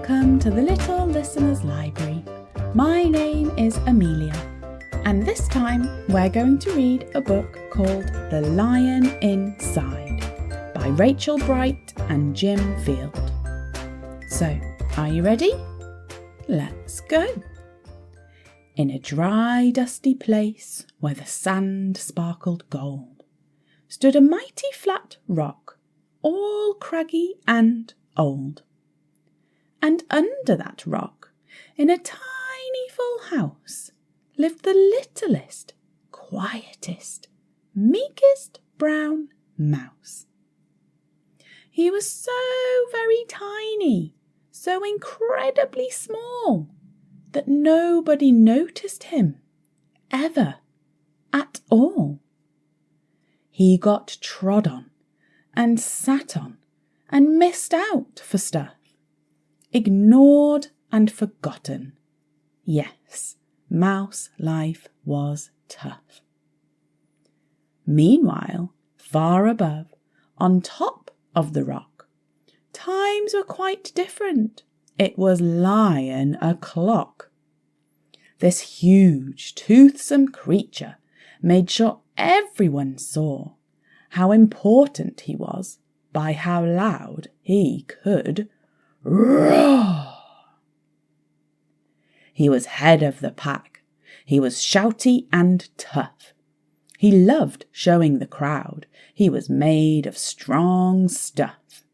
Welcome to the Little Listeners Library. My name is Amelia, and this time we're going to read a book called The Lion Inside by Rachel Bright and Jim Field. So, are you ready? Let's go. In a dry, dusty place where the sand sparkled gold, stood a mighty flat rock, all craggy and old. And under that rock, in a tiny full house, lived the littlest, quietest, meekest brown mouse. He was so very tiny, so incredibly small, that nobody noticed him, ever, at all. He got trod on, and sat on, and missed out for stuff. Ignored and forgotten. Yes, mouse life was tough. Meanwhile, far above, on top of the rock, times were quite different. It was lion o'clock. This huge, toothsome creature made sure everyone saw how important he was by how loud he could roar. He was head of the pack. He was shouty and tough. He loved showing the crowd he was made of strong stuff.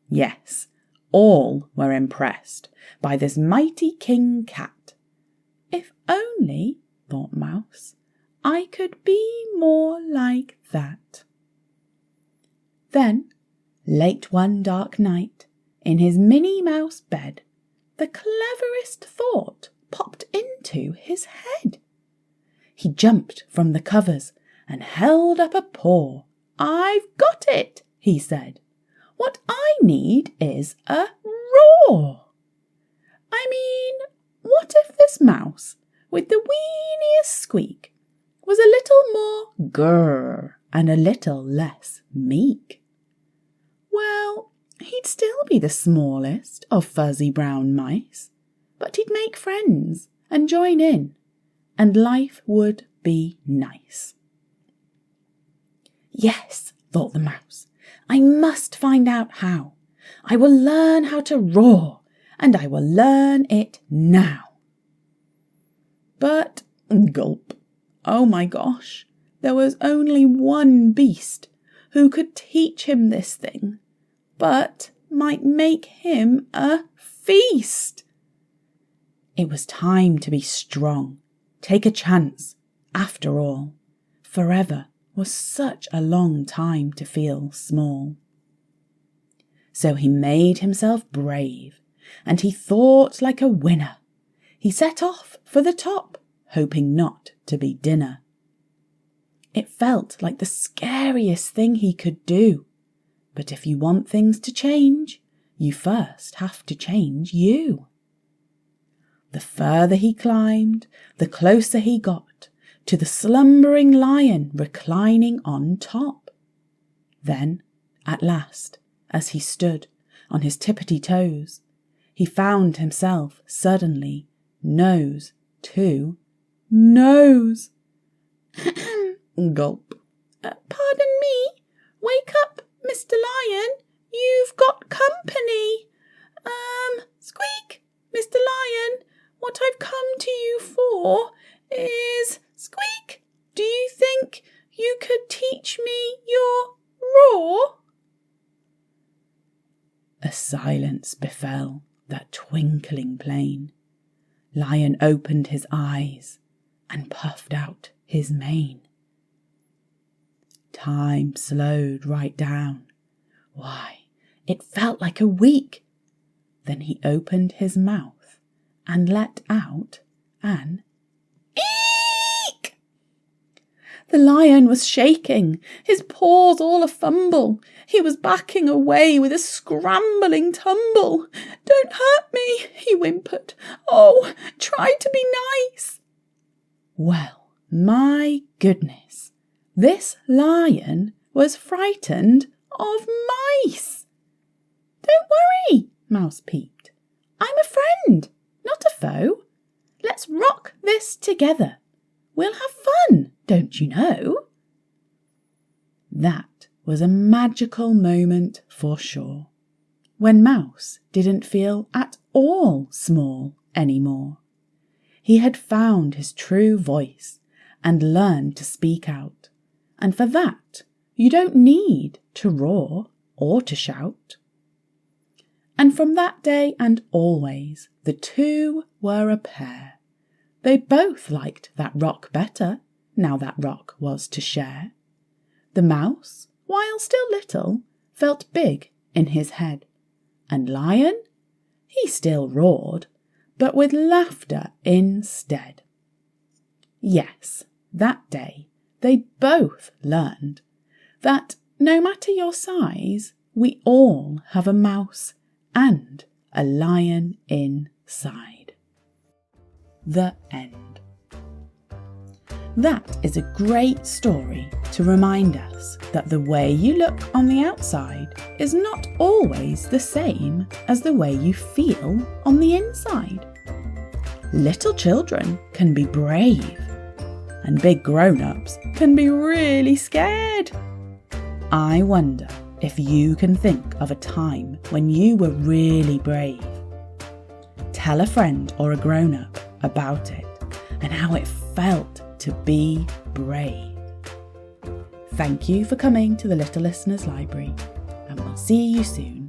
Yes, all were impressed by this mighty king cat. If only, thought Mouse, I could be more like that. Then, late one dark night, in his Minnie Mouse bed, the cleverest thought popped into his head. He jumped from the covers and held up a paw. "I've got it," he said. "What I need is a roar. I mean, what if this mouse, with the weeniest squeak, was a little more grrr and a little less meek? Well, he'd still be the smallest of fuzzy brown mice, but he'd make friends and join in, and life would be nice." "Yes," thought the mouse, "I must find out how. I will learn how to roar, and I will learn it now." But, gulp, oh my gosh, there was only one beast who could teach him this thing, but might make him a feast. It was time to be strong, take a chance. After all, forever was such a long time to feel small. So he made himself brave, and he thought like a winner. He set off for the top, hoping not to be dinner. It felt like the scariest thing he could do. But if you want things to change, you first have to change you. The further he climbed, the closer he got to the slumbering lion reclining on top. Then, at last, as he stood on his tippity toes, he found himself suddenly nose to nose. Gulp. "Pardon me, wake up, Mr. Lion, you've got company. Squeak, Mr. Lion, what I've come to you for is, squeak, do you think you could teach me your roar?" A silence befell that twinkling plain. Lion opened his eyes and puffed out his mane. Time slowed right down. Why, it felt like a week. Then he opened his mouth and let out an eek. The lion was shaking, his paws all a-fumble. He was backing away with a scrambling tumble. "Don't hurt me," he whimpered. "Oh, try to be nice." Well, my goodness, this lion was frightened of mice. "Don't worry," Mouse peeped. I'm a friend, not a foe. Let's rock this together. We'll have fun, don't you know? That was a magical moment for sure, when Mouse didn't feel at all small anymore. He had found his true voice and learned to speak out, and for that you don't need to roar or to shout. And from that day and always, the two were a pair. They both liked that rock better, now that rock was to share. The mouse, while still little, felt big in his head, and Lion, he still roared, but with laughter instead. Yes, that day they both learned that no matter your size, we all have a mouse and a lion inside. The end. That is a great story to remind us that the way you look on the outside is not always the same as the way you feel on the inside. Little children can be brave, and big grown-ups can be really scared. I wonder if you can think of a time when you were really brave. Tell a friend or a grown-up about it and how it felt to be brave. Thank you for coming to the Little Listeners Library, and we'll see you soon.